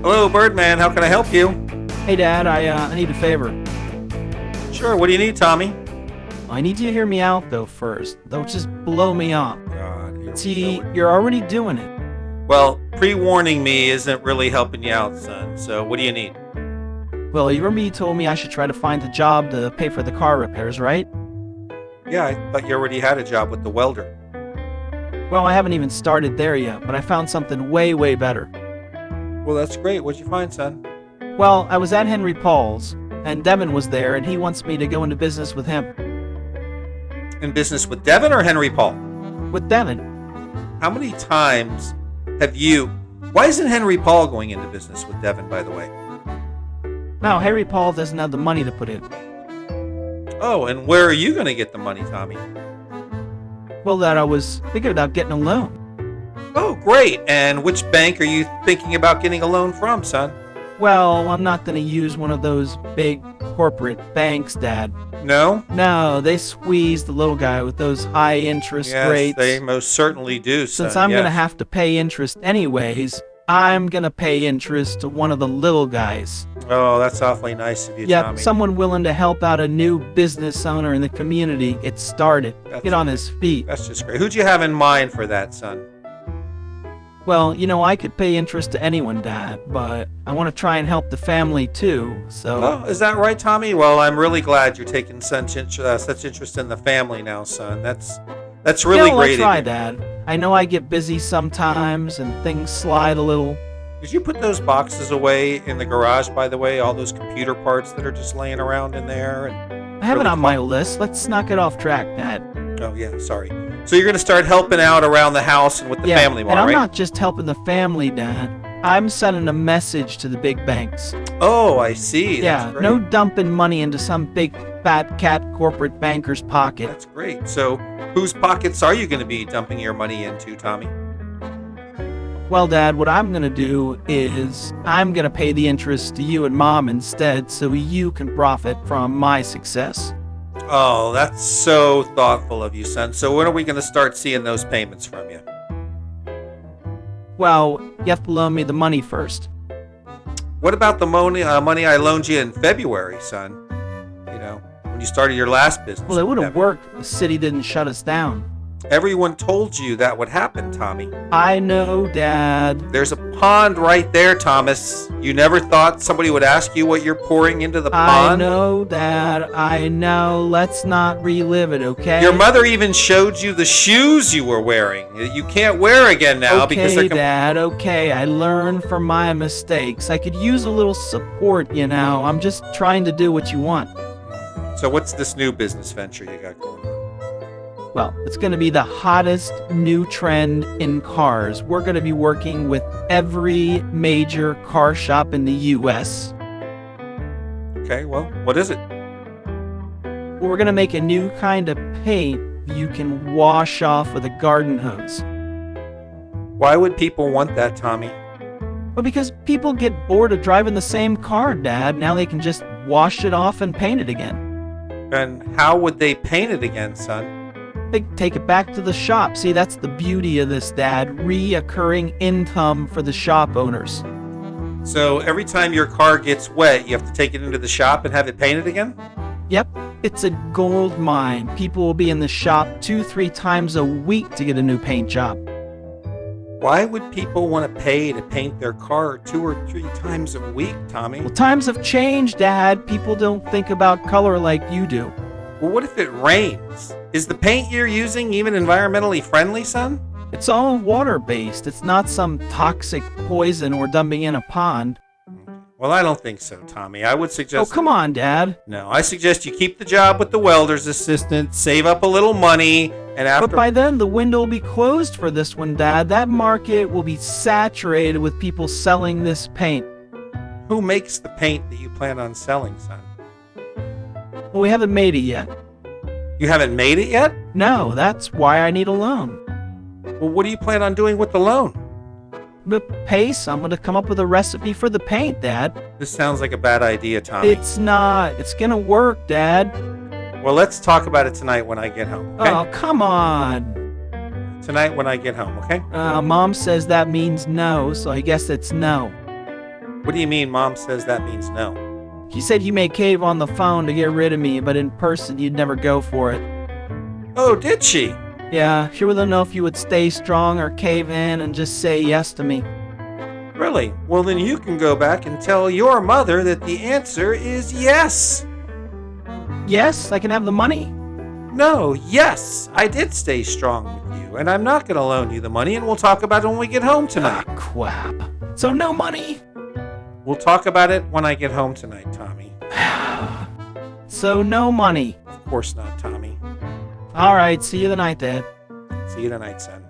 Hello, Birdman. How can I help you? Hey, Dad, I need a favor. Sure. What do you need, Tommy? I need you to hear me out, though, first. Don't just blow me off. God, here we See, go. you're already doing it. Well, pre-warning me isn't really helping you out, son. So what do you need? Well, you remember you told me I should try to find a job to pay for the car repairs, right? Yeah, I thought you already had a job with the welder. Well, I haven't even started there yet, but I found something way, way better. Well, that's great. What'd you find, son? Well, I was at Henry Paul's, and Devin was there, and he wants me to go into business with him. In business with Devin or Henry Paul? With Devin. How many times have you... Why isn't Henry Paul going into business with Devin, by the way? Now, Henry Paul doesn't have the money to put in. Oh, and where are you going to get the money, Tommy? Well, that I was thinking about getting a loan. Oh, great. And which bank are you thinking about getting a loan from, son? Well, I'm not going to use one of those big corporate banks, Dad. No? No, they squeeze the little guy with those high interest Yes, rates. they most certainly do, son. Since I'm yes. going to have to pay interest anyways, I'm going to pay interest to one of the little guys. Oh, that's awfully nice of you, Yep, Tommy. someone willing to help out a new business owner in the community get started, get on his feet. That's just great. Who'd you have in mind for that, son? Well, I could pay interest to anyone, Dad, but I want to try and help the family too, so... Oh, is that right, Tommy? Well, I'm really glad you're taking such interest in the family now, son. That's really great. I'll try, Dad. I know I get busy sometimes and things slide a little. Did you put those boxes away in the garage, by the way? All those computer parts that are just laying around in there? And I have it really on my list. Let's knock it off track, Dad. Oh, yeah, sorry. So you're going to start helping out around the house and with the family more, and I'm right? not just helping the family, Dad. I'm sending a message to the big banks. Oh, I see. Yeah, That's great. no dumping money into some big fat cat corporate banker's pocket. That's great. So whose pockets are you going to be dumping your money into, Tommy? Well, Dad, what I'm going to do is I'm going to pay the interest to you and Mom instead so you can profit from my success. Oh, that's so thoughtful of you, son. So when are we going to start seeing those payments from you? Well, you have to loan me the money first. What about the money I loaned you in February, son? When you started your last business. Well, it would with have Devin. worked if the city didn't shut us down. Everyone told you that would happen, Tommy. I know, Dad. There's a pond right there, Thomas. You never thought somebody would ask you what you're pouring into the pond? I know, Dad. I know. Let's not relive it, okay? Your mother even showed you the shoes you were wearing. that You can't wear again now because Okay, they're Dad. Okay, I learned from my mistakes. I could use a little support, I'm just trying to do what you want. So what's this new business venture you got going on? Well, it's going to be the hottest new trend in cars. We're going to be working with every major car shop in the U.S. Okay, well, what is it? We're going to make a new kind of paint you can wash off with a garden hose. Why would people want that, Tommy? Well, because people get bored of driving the same car, Dad. Now they can just wash it off and paint it again. And how would they paint it again, son? They take it back to the shop. See, that's the beauty of this, Dad. Reoccurring income for the shop owners. So every time your car gets wet, you have to take it into the shop and have it painted again? Yep, it's a gold mine. People will be in the shop 2-3 times a week to get a new paint job. Why would people want to pay to paint their car 2 or 3 times a week, Tommy? Well, times have changed, Dad. People don't think about color like you do. Well, what if it rains? Is the paint you're using even environmentally friendly, son? It's all water-based. It's not some toxic poison we're dumping in a pond. Well, I don't think so, Tommy. I would Oh, suggest... come on, Dad. No, I suggest you keep the job with the welder's assistant, save up a little money, and after... But by then, the window will be closed for this one, Dad. That market will be saturated with people selling this paint. Who makes the paint that you plan on selling, son? Well, we haven't made it yet. You haven't made it yet? No, that's why I need a loan. Well, what do you plan on doing with the loan? But pay someone to come up with a recipe for the paint, Dad. This sounds like a bad idea, Tommy. It's not. It's gonna work, Dad. Well, let's talk about it tonight when I get home, okay? Oh, come on. Tonight when I get home, okay? Mom says that means no, so I guess it's no. What do you mean Mom says that means no? She said you may cave on the phone to get rid of me, but in person you'd never go for it. Oh, did she? Yeah, she wanted to know if you would stay strong or cave in and just say yes to me. Really? Well, then you can go back and tell your mother that the answer is yes. Yes, I can have the money? No, yes, I did stay strong with you, and I'm not going to loan you the money, and we'll talk about it when we get home tonight. Ah, crap. So no money? We'll talk about it when I get home tonight, Tommy. So no money. Of course not, Tommy. All right, see you tonight, Dad. See you tonight, son.